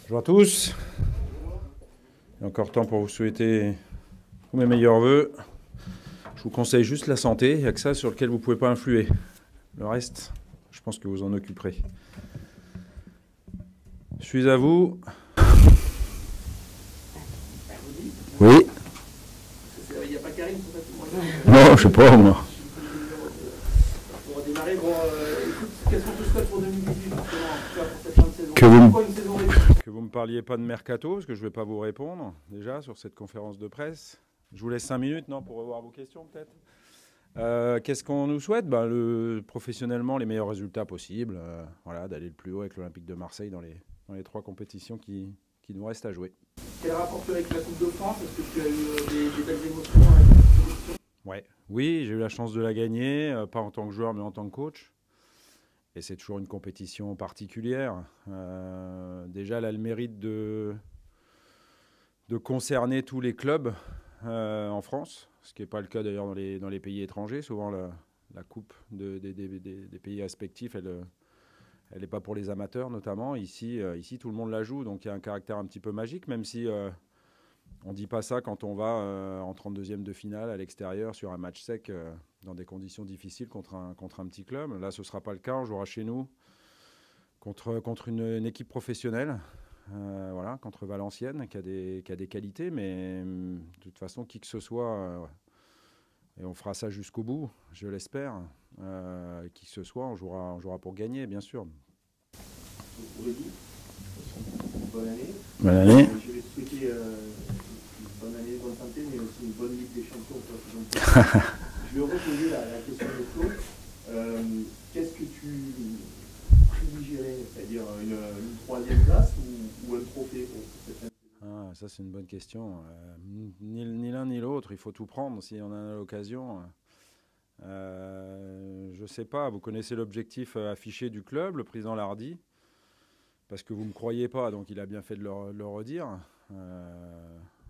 Bonjour à tous. Il y a encore temps pour vous souhaiter tous mes meilleurs voeux. Je vous conseille juste la santé, il n'y a que ça sur lequel vous ne pouvez pas influer. Le reste, je pense que vous en occuperez. Je suis à vous. Oui. Il n'y a pas Karim pour ça tout le monde. Non, je sais pas moi. Pour démarrer, écoute, qu'est-ce qu'on te souhaite pour 2018 justement, pour cette fin de saison? Que vous, Pourquoi une saison réussie? que vous me parliez pas de mercato, parce que je ne vais pas vous répondre déjà sur cette conférence de presse. Je vous laisse 5 minutes, non, pour revoir vos questions peut-être. Qu'est-ce qu'on nous souhaite? Professionnellement, les meilleurs résultats possibles. Voilà, d'aller le plus haut avec l'Olympique de Marseille dans les 3 compétitions qui nous restent à jouer. Quel rapport tu as avec la Coupe de France? Est-ce que tu as eu des belles émotions avec cette compétition? Ouais. Oui, j'ai eu la chance de la gagner, pas en tant que joueur mais en tant que coach. Et c'est toujours une compétition particulière. Déjà, elle a le mérite de concerner tous les clubs en France, ce qui n'est pas le cas d'ailleurs dans les pays étrangers. Souvent, la coupe des pays respectifs, elle n'est pas pour les amateurs notamment. Ici, tout le monde la joue, donc il y a un caractère un petit peu magique, même si on ne dit pas ça quand on va en 32e de finale à l'extérieur sur un match sec dans des conditions difficiles contre un petit club. Là, ce ne sera pas le cas. On jouera chez nous contre une équipe professionnelle. Voilà, contre Valenciennes, qui a des qualités, mais de toute façon, qui que ce soit, et on fera ça jusqu'au bout, je l'espère, qui que ce soit, on jouera pour gagner, bien sûr. Rudy, bonne année. Bonne année. Je vais te souhaiter une bonne année, bonne santé, mais aussi une bonne Ligue des Champions pour la saison prochaine. Je vais reposer la question de Flo. Qu'est-ce que tu privilégierais, c'est-à-dire une troisième place ou un trophée pour cette année? Ça, c'est une bonne question. Ni l'un ni l'autre, il faut tout prendre si on en a l'occasion. Je ne sais pas, vous connaissez l'objectif affiché du club, le président l'a redit, parce que vous ne me croyez pas, donc il a bien fait de le redire.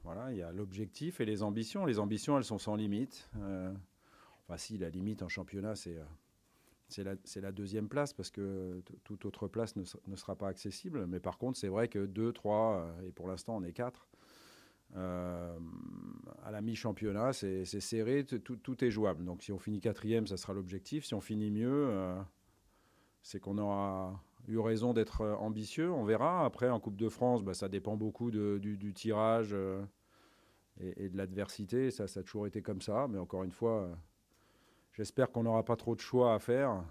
Voilà, il y a l'objectif et les ambitions. Les ambitions, elles sont sans limite. Si, la limite en championnat, c'est la deuxième place, parce que toute autre place ne sera pas accessible. Mais par contre, c'est vrai que 2, 3, et pour l'instant, on est 4. À la mi-championnat, c'est serré, tout est jouable. Donc si on finit 4e, ça sera l'objectif. Si on finit mieux, c'est qu'on aura eu raison d'être ambitieux. On verra. Après, en Coupe de France, ça dépend beaucoup du tirage et de l'adversité. Ça a toujours été comme ça. Mais encore une fois, j'espère qu'on n'aura pas trop de choix à faire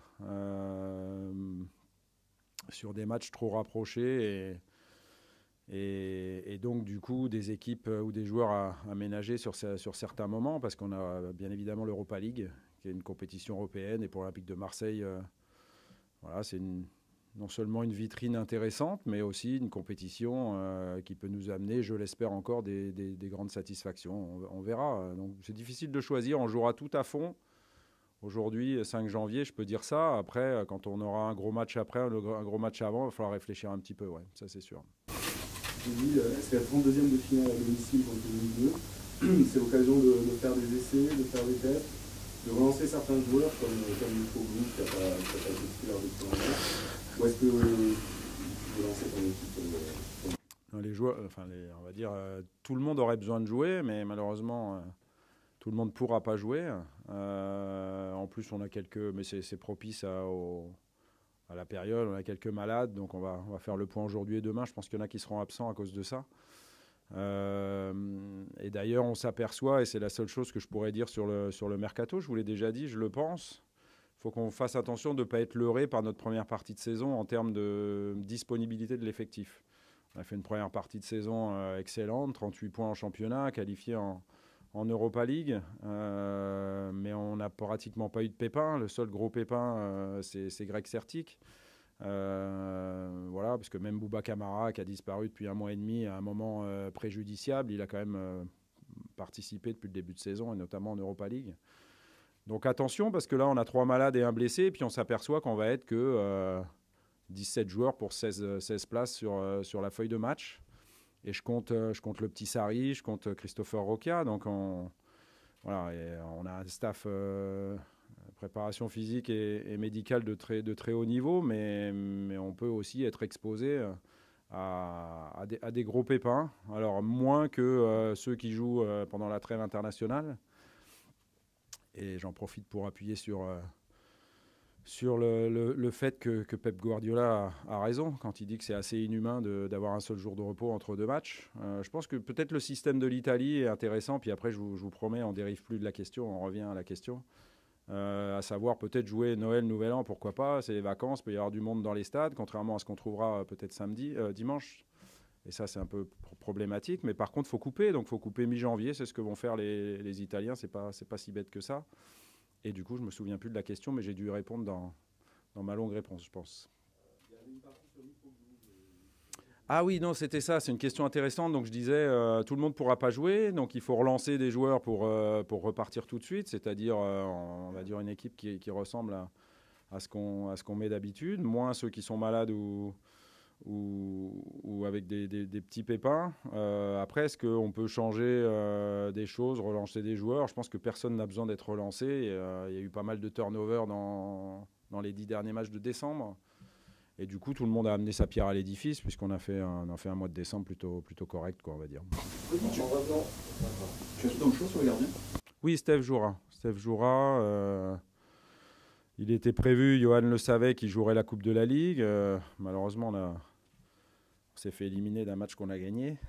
sur des matchs trop rapprochés et donc du coup des équipes ou des joueurs à ménager sur certains moments, parce qu'on a bien évidemment l'Europa League, qui est une compétition européenne, et pour l'Olympique de Marseille, voilà, c'est non seulement une vitrine intéressante, mais aussi une compétition qui peut nous amener, je l'espère encore, des grandes satisfactions. On verra. Donc c'est difficile de choisir. On jouera tout à fond. Aujourd'hui, 5 janvier, je peux dire ça. Après, quand on aura un gros match après, un gros match avant, il va falloir réfléchir un petit peu. Ouais, ça c'est sûr. C'est la 32e de finale à domicile contre 2002. C'est l'occasion de faire des essais, de faire des tests, de relancer certains joueurs comme Nico qui n'a pas été titulaire depuis longtemps. Ou est-ce que vous lancez ton équipe Les joueurs, on va dire, tout le monde aurait besoin de jouer, mais malheureusement, tout le monde ne pourra pas jouer. En plus, on a mais c'est propice à la période. On a quelques malades, donc on va faire le point aujourd'hui et demain. Je pense qu'il y en a qui seront absents à cause de ça. Et d'ailleurs, on s'aperçoit, et c'est la seule chose que je pourrais dire sur le mercato, je vous l'ai déjà dit, je le pense, il faut qu'on fasse attention de ne pas être leurré par notre première partie de saison en termes de disponibilité de l'effectif. On a fait une première partie de saison excellente, 38 points en championnat, qualifié en Europa League, mais on n'a pratiquement pas eu de pépin. Le seul gros pépin, c'est Greg Sertic. Voilà, parce que même Bouba Camara, qui a disparu depuis 1 mois et demi, à un moment préjudiciable, il a quand même participé depuis le début de saison, et notamment en Europa League. Donc attention, parce que là, on a 3 malades et un blessé, et puis on s'aperçoit qu'on va être que 17 joueurs pour 16 places sur la feuille de match. Et je compte le petit Sarri, je compte Christopher Roca. Donc on a un staff préparation physique et médicale de très haut niveau, mais on peut aussi être exposé à des gros pépins. Alors moins que ceux qui jouent pendant la trêve internationale. Et j'en profite pour appuyer sur le fait que Pep Guardiola a raison quand il dit que c'est assez inhumain d'avoir un seul jour de repos entre 2 matchs. Je pense que peut-être le système de l'Italie est intéressant, puis après je vous promets, on ne dérive plus de la question, on revient à la question. À savoir peut-être jouer Noël, Nouvel An, pourquoi pas, c'est les vacances, il peut y avoir du monde dans les stades, contrairement à ce qu'on trouvera peut-être dimanche. Et ça c'est un peu problématique, mais par contre il faut couper, donc il faut couper mi-janvier, c'est ce que vont faire les Italiens, c'est pas si bête que ça. Et du coup, je ne me souviens plus de la question, mais j'ai dû y répondre dans ma longue réponse, je pense. Ah oui, non, c'était ça, c'est une question intéressante. Donc je disais, tout le monde ne pourra pas jouer, donc il faut relancer des joueurs pour repartir tout de suite, c'est-à-dire, on va dire, une équipe qui ressemble à ce qu'on met d'habitude, moins ceux qui sont malades ou avec des petits pépins. Après, est-ce qu'on peut changer des choses, relancer des joueurs? Je pense que personne n'a besoin d'être relancé. Il y a eu pas mal de turnover dans les 10 derniers matchs de décembre. Et du coup, tout le monde a amené sa pierre à l'édifice, puisqu'on a fait un mois de décembre plutôt correct, quoi, on va dire. Tu es dans le show sur les gardiens? Oui, Steph jouera. Il était prévu, Johan le savait, qu'il jouerait la Coupe de la Ligue. Malheureusement, on s'est fait éliminer d'un match qu'on a gagné.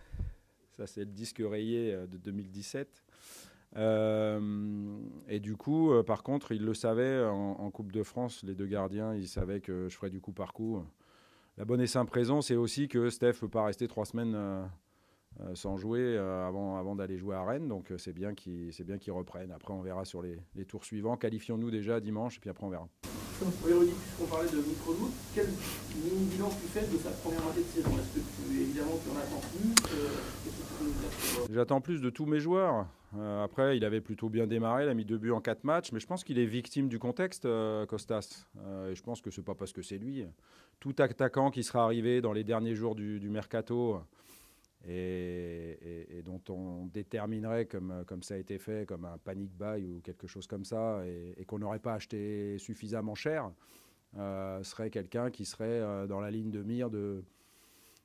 Ça, c'est le disque rayé de 2017. Et du coup, par contre, il le savait, en Coupe de France, les 2 gardiens, ils savaient que je ferais du coup par coup. La bonne et simple raison, c'est aussi que Steph ne peut pas rester 3 semaines sans jouer avant d'aller jouer à Rennes. Donc c'est bien qu'ils reprennent. Après, on verra sur les tours suivants. Qualifions-nous déjà dimanche, et puis après, on verra. Oui, Rudy, puisqu'on parlait de micro-doute, quel mini-bilan tu fais de sa première moitié de saison? Est-ce que évidemment, tu en attends plus? Qu'est-ce que tu peux nous dire? J'attends plus de tous mes joueurs. Après, il avait plutôt bien démarré, il a mis 2 buts en 4 matchs, mais je pense qu'il est victime du contexte, Costas. Et je pense que ce n'est pas parce que c'est lui. Tout attaquant qui sera arrivé dans les derniers jours du mercato et dont on déterminerait, comme ça a été fait, comme un panic buy ou quelque chose comme ça, et qu'on n'aurait pas acheté suffisamment cher, serait quelqu'un qui serait dans la ligne de mire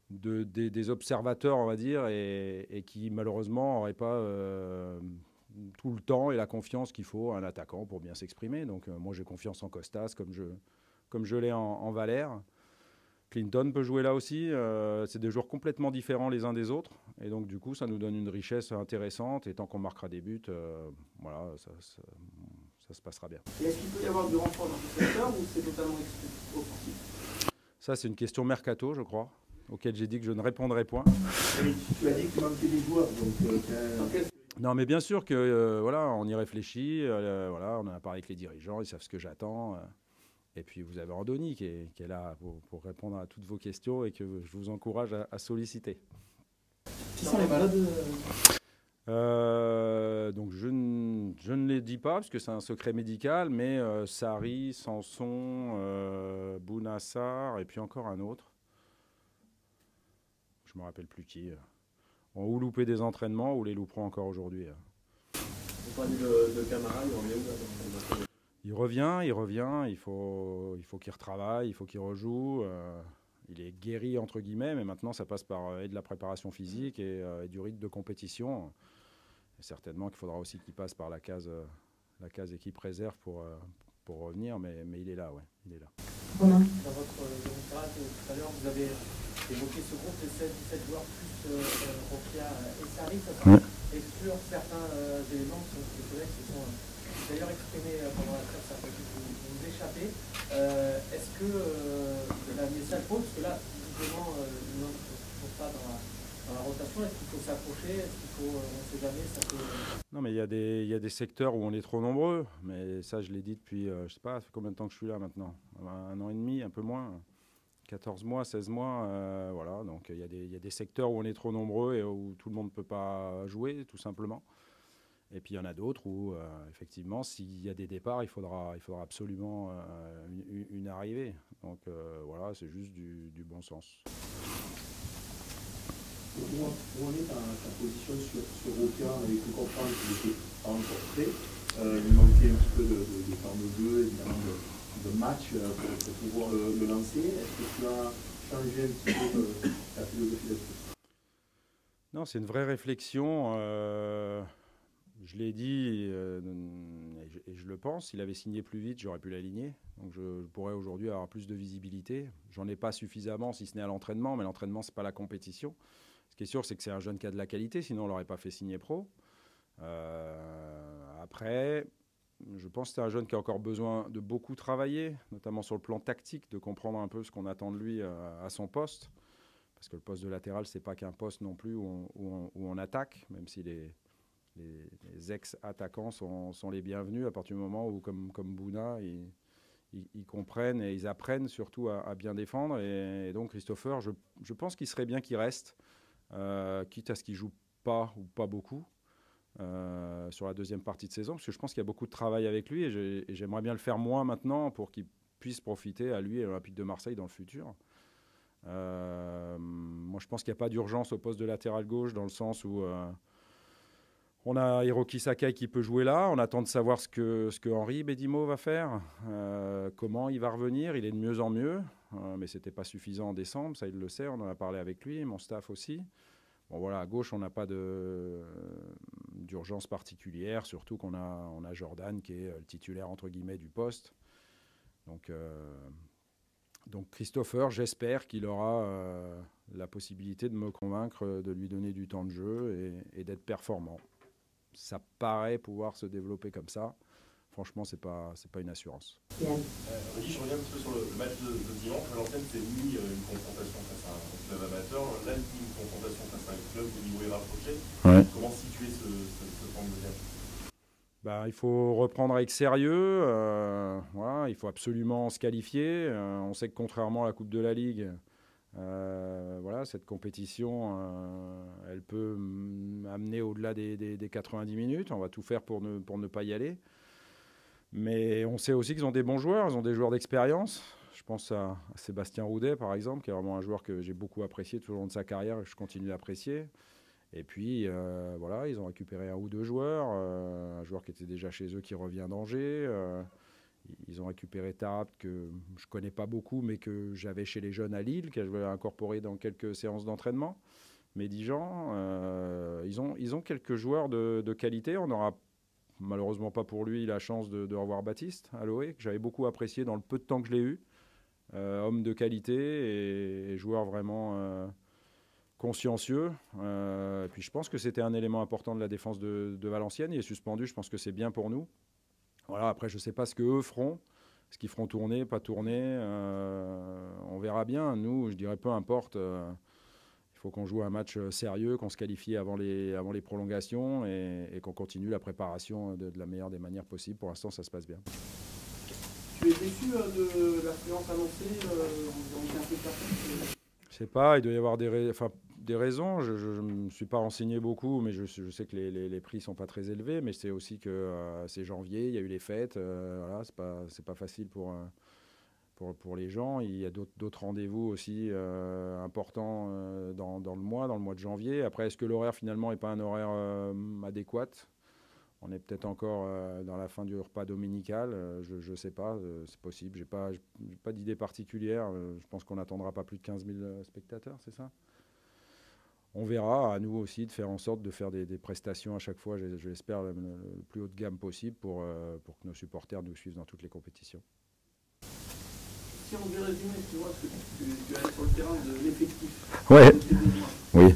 des observateurs, on va dire, et qui malheureusement n'aurait pas tout le temps et la confiance qu'il faut à un attaquant pour bien s'exprimer. Donc moi j'ai confiance en Costas comme je l'ai en Valère. Clinton peut jouer là aussi. C'est des joueurs complètement différents les uns des autres. Et donc, du coup, ça nous donne une richesse intéressante. Et tant qu'on marquera des buts, voilà, ça se passera bien. Et est-ce qu'il peut y avoir du renfort dans ce secteur ou c'est totalement offensif? Ça, c'est une question mercato, je crois, auquel j'ai dit que je ne répondrai point. Mais tu as dit que tu manquais des joueurs. Donc, non, mais bien sûr que voilà, on y réfléchit. Voilà, on en a parlé avec les dirigeants. Ils savent ce que j'attends. Et puis vous avez Andoni qui est là pour répondre à toutes vos questions et que je vous encourage à solliciter. Qui sont les malades? Donc je ne les dis pas parce que c'est un secret médical, mais Sarri, Sanson, Bounassar et puis encore un autre. Je ne me rappelle plus qui. Ont ou loupé des entraînements ou les louperont encore aujourd'hui. Vous parlez de Camara, il revient où là? Il revient, il faut qu'il retravaille, il faut qu'il rejoue. Il est guéri entre guillemets, mais maintenant ça passe par de la préparation physique et du rythme de compétition. Et certainement qu'il faudra aussi qu'il passe par la case équipe réserve pour revenir, mais il est là, ouais, il est là. Dans votre doctorat, tout à l'heure, vous avez évoqué ce groupe de 16-17 joueurs plus Rokia et Sarri. Ça semble exclure certains éléments qui sont des collègues qui sont d'ailleurs exprimés pendant la presse, ça peut vous échapper. Est-ce que la message pose, parce que là, visiblement, non, ne se trouve pas dans la rotation, est-ce qu'il faut s'approcher? Est-ce qu'il faut, on ne sait jamais, ça peut... Non, mais il y a des secteurs où on est trop nombreux, mais ça, je l'ai dit depuis, je ne sais pas, ça fait combien de temps que je suis là maintenant? 1 an et demi, un peu moins, 14 mois, 16 mois, voilà. Donc il y a des secteurs où on est trop nombreux et où tout le monde ne peut pas jouer, tout simplement. Et puis il y en a d'autres où, effectivement, s'il y a des départs, il faudra absolument une arrivée. Donc voilà, c'est juste du bon sens. Où en est ta position sur Rokia? On avait pu comprendre qu'il n'était pas encore prêt. Il manquait un petit peu de temps de jeu, évidemment, de match pour pouvoir le lancer. Est-ce que tu as changer un petit peu la philosophie là-dessus? Non, c'est une vraie réflexion. Je l'ai dit et je le pense. S'il avait signé plus vite, j'aurais pu l'aligner. Donc je pourrais aujourd'hui avoir plus de visibilité. J'en ai pas suffisamment, si ce n'est à l'entraînement. Mais l'entraînement, c'est pas la compétition. Ce qui est sûr, c'est que c'est un jeune qui a de la qualité. Sinon, on l'aurait pas fait signer pro. Après, je pense que c'est un jeune qui a encore besoin de beaucoup travailler, notamment sur le plan tactique, de comprendre un peu ce qu'on attend de lui à son poste. Parce que le poste de latéral, c'est pas qu'un poste non plus où on attaque, même si les ex-attaquants sont les bienvenus à partir du moment où, comme Bouna, ils comprennent et ils apprennent surtout à bien défendre. Et donc Christopher, je pense qu'il serait bien qu'il reste, quitte à ce qu'il joue pas ou pas beaucoup sur la deuxième partie de saison, parce que je pense qu'il y a beaucoup de travail avec lui et j'aimerais bien le faire moins maintenant pour qu'il puisse profiter à lui et à l'Olympique de Marseille dans le futur. Moi, je pense qu'il n'y a pas d'urgence au poste de latéral gauche dans le sens où on a Hiroki Sakai qui peut jouer là. On attend de savoir ce que Henri Bedimo va faire, comment il va revenir. Il est de mieux en mieux, mais ce n'était pas suffisant en décembre. Ça, il le sait. On en a parlé avec lui, mon staff aussi. Bon, voilà, à gauche, on n'a pas d'urgence particulière, surtout qu'on a Jordan qui est le titulaire entre guillemets du poste. Donc Christopher, j'espère qu'il aura la possibilité de me convaincre de lui donner du temps de jeu et d'être performant. Ça paraît pouvoir se développer comme ça. Franchement, c'est pas une assurance. Rudy, je reviens un petit peu sur le match de dimanche. À l'ancienne, c'est oui, une confrontation face à un club amateur. Là, une confrontation face à un club au niveau rapproché. Ouais. Comment situer ce temps de deuxième ? Il faut reprendre avec sérieux. Voilà, il faut absolument se qualifier. On sait que contrairement à la Coupe de la Ligue, voilà, cette compétition, elle peut amener au-delà des 90 minutes. On va tout faire pour ne pas y aller. Mais on sait aussi qu'ils ont des bons joueurs, ils ont des joueurs d'expérience. Je pense à Sébastien Roudet, par exemple, qui est vraiment un joueur que j'ai beaucoup apprécié tout au long de sa carrière et que je continue d'apprécier. Et puis, voilà, ils ont récupéré un ou deux joueurs. Un joueur qui était déjà chez eux qui revient d'Angers. Ils ont récupéré Tarap, que je ne connais pas beaucoup, mais que j'avais chez les jeunes à Lille, que je vais incorporer dans quelques séances d'entraînement. Médijan, ils ont quelques joueurs de qualité. On n'aura malheureusement pas pour lui la chance de revoir Baptiste à l'OE, que j'avais beaucoup apprécié dans le peu de temps que je l'ai eu. Homme de qualité et joueur vraiment consciencieux. Et puis je pense que c'était un élément important de la défense de Valenciennes. Il est suspendu, je pense que c'est bien pour nous. Voilà, après, je ne sais pas ce qu'eux feront. Est-ce qu'ils feront tourner, pas tourner, on verra bien. Nous, je dirais peu importe. Il faut qu'on joue un match sérieux, qu'on se qualifie avant les prolongations et qu'on continue la préparation de la meilleure des manières possibles. Pour l'instant, ça se passe bien. Tu es déçu de l'affluence annoncée environ 15 000 personnes? Je ne sais pas, il doit y avoir des raisons. Je ne me suis pas renseigné beaucoup, mais je sais que les prix ne sont pas très élevés. Mais c'est aussi que c'est janvier, il y a eu les fêtes. Voilà, c'est pas facile pour les gens. Il y a d'autres rendez-vous aussi importants dans le mois de janvier. Après, est-ce que l'horaire finalement n'est pas un horaire adéquat ? On est peut-être encore dans la fin du repas dominical. Je ne sais pas, c'est possible. J'ai pas d'idée particulière. Je pense qu'on n'attendra pas plus de 15 000 spectateurs, c'est ça ? On verra, à nous aussi, de faire en sorte de faire des prestations à chaque fois, je l'espère, le plus haut de gamme possible pour que nos supporters nous suivent dans toutes les compétitions. Si on devait résumer, tu vois, ce que tu as sur le terrain de l'effectif. Ouais. Oui.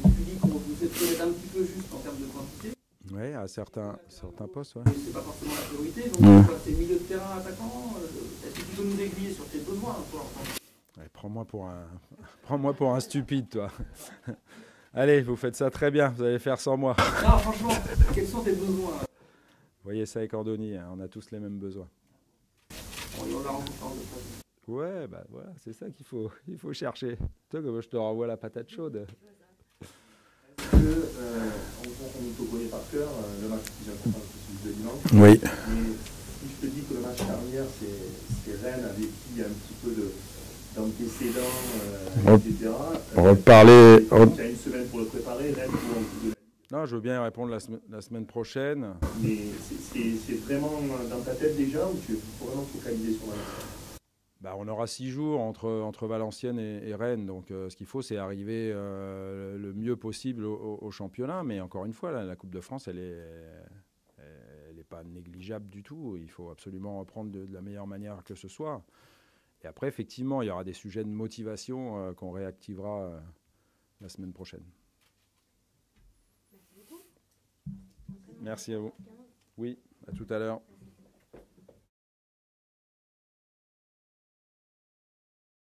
Donc tu dis qu'on vous êtes peut-être un petit peu juste en termes de quantité. Oui, à certains postes, ouais. C'est pas forcément la priorité, donc c'est milieu de terrain, attaquant. Est-ce que tu peux nous aiguiller sur tes besoins toi, ouais, prends-moi pour un stupide, toi. Allez, vous faites ça très bien, vous allez faire sans moi. Non, franchement, quels sont tes besoins? Vous voyez ça avec Ordoni, hein, on a tous les mêmes besoins. On l'a rencontré en deux. Ouais, bah voilà, c'est ça qu'il faut chercher. Toi, je te renvoie la patate chaude. On te connaît par cœur, le match qui vient de celui de dimanche. Oui. Mais si je te dis que le match charnière, c'est Rennes avec qui il y a un petit peu d'antécédents, etc. On va parler. Tu as une semaine pour le préparer, Rennes pour... Non, je veux bien y répondre la semaine prochaine. Mais c'est vraiment dans ta tête déjà ou tu faut vraiment te focaliser sur la match? On aura 6 jours entre Valenciennes et Rennes. Donc, ce qu'il faut, c'est arriver le mieux possible au championnat. Mais encore une fois, la Coupe de France, elle n'est pas négligeable du tout. Il faut absolument reprendre de la meilleure manière que ce soit. Et après, effectivement, il y aura des sujets de motivation qu'on réactivera la semaine prochaine. Merci à vous. Oui, à tout à l'heure.